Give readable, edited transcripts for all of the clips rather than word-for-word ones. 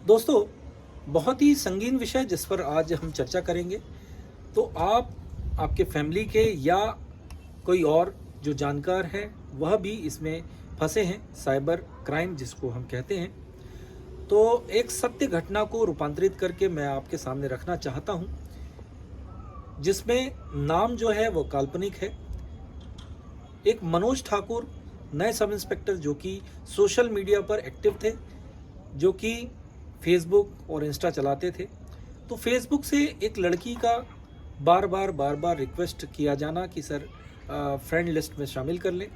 दोस्तों, बहुत ही संगीन विषय जिस पर आज हम चर्चा करेंगे। तो आप, आपके फैमिली के या कोई और जो जानकार है वह भी इसमें फंसे हैं, साइबर क्राइम जिसको हम कहते हैं। तो एक सत्य घटना को रूपांतरित करके मैं आपके सामने रखना चाहता हूं, जिसमें नाम जो है वो काल्पनिक है। एक मनोज ठाकुर, नए सब इंस्पेक्टर जो कि सोशल मीडिया पर एक्टिव थे, जो कि फेसबुक और इंस्टा चलाते थे। तो फेसबुक से एक लड़की का बार बार रिक्वेस्ट किया जाना कि सर फ्रेंड लिस्ट में शामिल कर लें।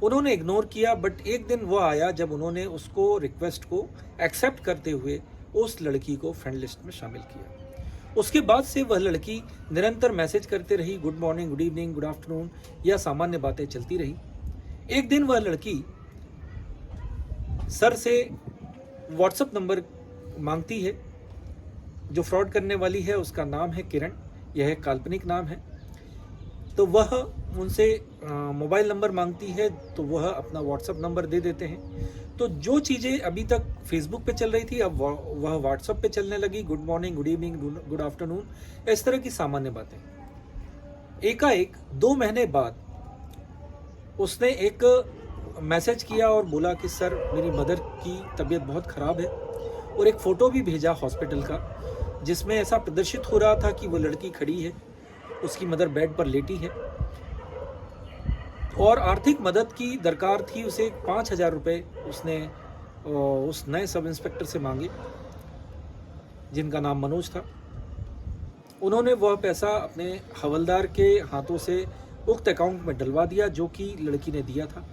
उन्होंने इग्नोर किया, बट एक दिन वो आया जब उन्होंने उसको रिक्वेस्ट को एक्सेप्ट करते हुए उस लड़की को फ्रेंड लिस्ट में शामिल किया। उसके बाद से वह लड़की निरंतर मैसेज करते रही, good morning, good evening, good afternoon, या सामान्य बातें चलती रही। एक दिन वह लड़की सर से व्हाट्सएप नंबर मांगती है। जो फ्रॉड करने वाली है उसका नाम है किरण, यह एक काल्पनिक नाम है। तो वह उनसे मोबाइल नंबर मांगती है, तो वह अपना व्हाट्सएप नंबर दे देते हैं। तो जो चीज़ें अभी तक फेसबुक पे चल रही थी, अब वह व्हाट्सएप पे चलने लगी, good morning, good evening, good afternoon, इस तरह की सामान्य बातें। एकाएक 2 महीने बाद उसने एक मैसेज किया और बोला कि सर मेरी मदर की तबीयत बहुत ख़राब है, और एक फ़ोटो भी भेजा हॉस्पिटल का, जिसमें ऐसा प्रदर्शित हो रहा था कि वो लड़की खड़ी है, उसकी मदर बेड पर लेटी है और आर्थिक मदद की दरकार थी उसे। 5,000 रुपये उसने उस नए सब इंस्पेक्टर से मांगे, जिनका नाम मनोज था। उन्होंने वह पैसा अपने हवलदार के हाथों से उक्त अकाउंट में डलवा दिया, जो कि लड़की ने दिया था।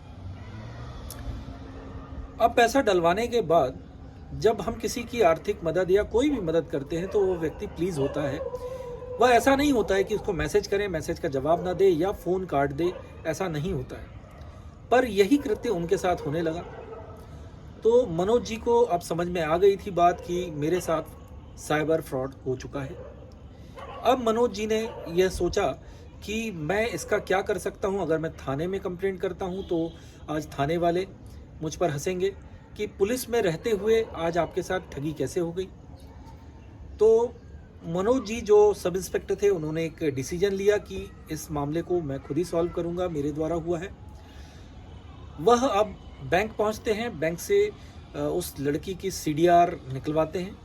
अब पैसा डलवाने के बाद जब हम किसी की आर्थिक मदद या कोई भी मदद करते हैं तो वो व्यक्ति प्लीज़ होता है। वह ऐसा नहीं होता है कि उसको मैसेज करें, मैसेज का जवाब ना दे या फ़ोन काट दे, ऐसा नहीं होता है। पर यही कृत्य उनके साथ होने लगा। तो मनोज जी को अब समझ में आ गई थी बात कि मेरे साथ साइबर फ्रॉड हो चुका है। अब मनोज जी ने यह सोचा कि मैं इसका क्या कर सकता हूँ। अगर मैं थाने में कंप्लेंट करता हूँ तो आज थाने वाले मुझ पर हंसेंगे कि पुलिस में रहते हुए आज आपके साथ ठगी कैसे हो गई। तो मनोज जी जो सब इंस्पेक्टर थे, उन्होंने एक डिसीजन लिया कि इस मामले को मैं खुद ही सॉल्व करूंगा, मेरे द्वारा हुआ है। वह अब बैंक पहुंचते हैं, बैंक से उस लड़की की सीडीआर निकलवाते हैं।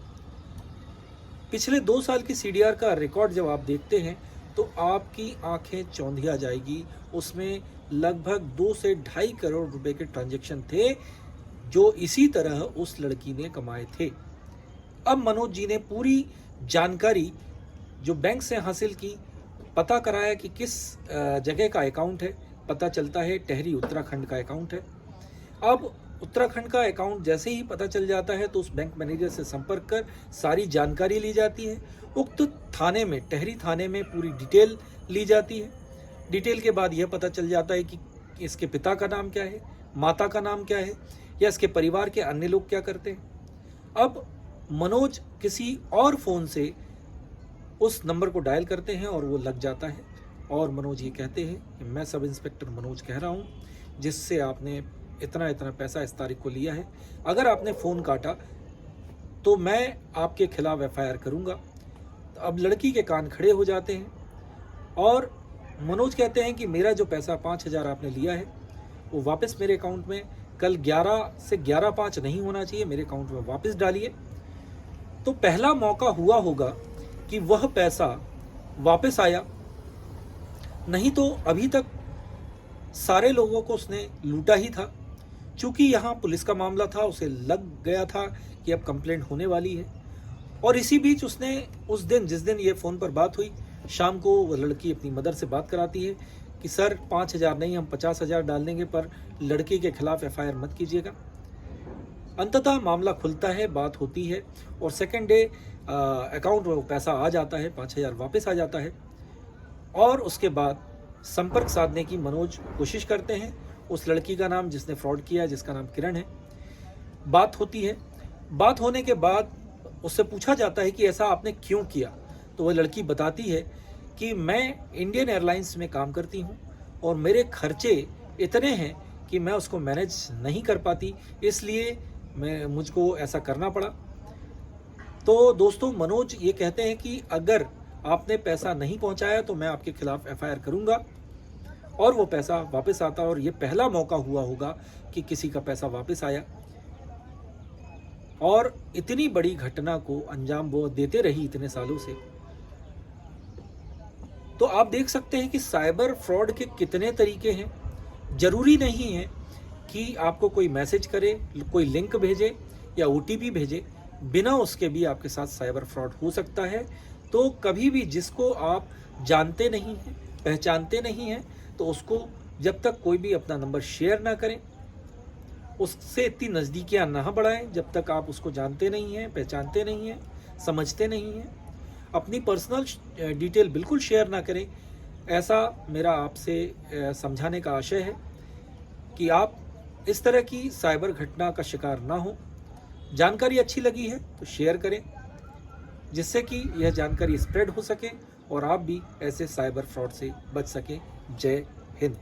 पिछले 2 साल की सीडीआर का रिकॉर्ड जब आप देखते हैं तो आपकी आंखें चौंधिया जाएगी। उसमें लगभग 2 से 2.5 करोड़ रुपए के ट्रांजैक्शन थे, जो इसी तरह उस लड़की ने कमाए थे। अब मनोज जी ने पूरी जानकारी जो बैंक से हासिल की, पता कराया कि किस जगह का अकाउंट है। पता चलता है टेहरी उत्तराखंड का अकाउंट है। अब उत्तराखंड का अकाउंट जैसे ही पता चल जाता है तो उस बैंक मैनेजर से संपर्क कर सारी जानकारी ली जाती है। उक्त थाने में, टेहरी थाने में पूरी डिटेल ली जाती है। डिटेल के बाद यह पता चल जाता है कि इसके पिता का नाम क्या है, माता का नाम क्या है, या इसके परिवार के अन्य लोग क्या करते हैं। अब मनोज किसी और फ़ोन से उस नंबर को डायल करते हैं और वो लग जाता है। और मनोज ये कहते हैं कि मैं सब इंस्पेक्टर मनोज कह रहा हूँ, जिससे आपने इतना इतना पैसा इस तारीख को लिया है। अगर आपने फ़ोन काटा तो मैं आपके खिलाफ एफआईआर करूँगा। तो अब लड़की के कान खड़े हो जाते हैं और मनोज कहते हैं कि मेरा जो पैसा 5,000 आपने लिया है वो वापस मेरे अकाउंट में, कल 11 से 11:05 नहीं होना चाहिए, मेरे अकाउंट में वापस डालिए। तो पहला मौका हुआ होगा कि वह पैसा वापस आया, नहीं तो अभी तक सारे लोगों को उसने लूटा ही था। चूंकि यहाँ पुलिस का मामला था, उसे लग गया था कि अब कंप्लेंट होने वाली है। और इसी बीच उसने उस दिन, जिस दिन ये फ़ोन पर बात हुई, शाम को वह लड़की अपनी मदर से बात कराती है कि सर 5,000 नहीं, हम 50,000 डाल देंगे, पर लड़की के खिलाफ एफआईआर मत कीजिएगा। अंततः मामला खुलता है, बात होती है और सेकेंड डे अकाउंट में वो पैसा आ जाता है, 5,000 वापस आ जाता है। और उसके बाद संपर्क साधने की मनोज कोशिश करते हैं। उस लड़की का नाम जिसने फ्रॉड किया, जिसका नाम किरण है, बात होती है। बात होने के बाद उससे पूछा जाता है कि ऐसा आपने क्यों किया। तो वह लड़की बताती है कि मैं इंडियन एयरलाइंस में काम करती हूँ और मेरे खर्चे इतने हैं कि मैं उसको मैनेज नहीं कर पाती, इसलिए मुझको ऐसा करना पड़ा। तो दोस्तों, मनोज ये कहते हैं कि अगर आपने पैसा नहीं पहुंचाया तो मैं आपके खिलाफ एफआईआर करूंगा और वो पैसा वापस आता, और ये पहला मौका हुआ होगा कि किसी का पैसा वापस आया। और इतनी बड़ी घटना को अंजाम वो देते रही इतने सालों से। तो आप देख सकते हैं कि साइबर फ्रॉड के कितने तरीके हैं। जरूरी नहीं है कि आपको कोई मैसेज करे, कोई लिंक भेजे या ओटीपी भेजे, बिना उसके भी आपके साथ साइबर फ्रॉड हो सकता है। तो कभी भी जिसको आप जानते नहीं हैं, पहचानते नहीं हैं, तो उसको जब तक कोई भी अपना नंबर शेयर ना करें, उससे इतनी नज़दीकियां ना बढ़ाएं जब तक आप उसको जानते नहीं हैं, पहचानते नहीं हैं, समझते नहीं हैं। अपनी पर्सनल डिटेल बिल्कुल शेयर ना करें। ऐसा मेरा आपसे समझाने का आशय है कि आप इस तरह की साइबर घटना का शिकार ना हो। जानकारी अच्छी लगी है तो शेयर करें, जिससे कि यह जानकारी स्प्रेड हो सके और आप भी ऐसे साइबर फ्रॉड से बच सकें। जय हिंद।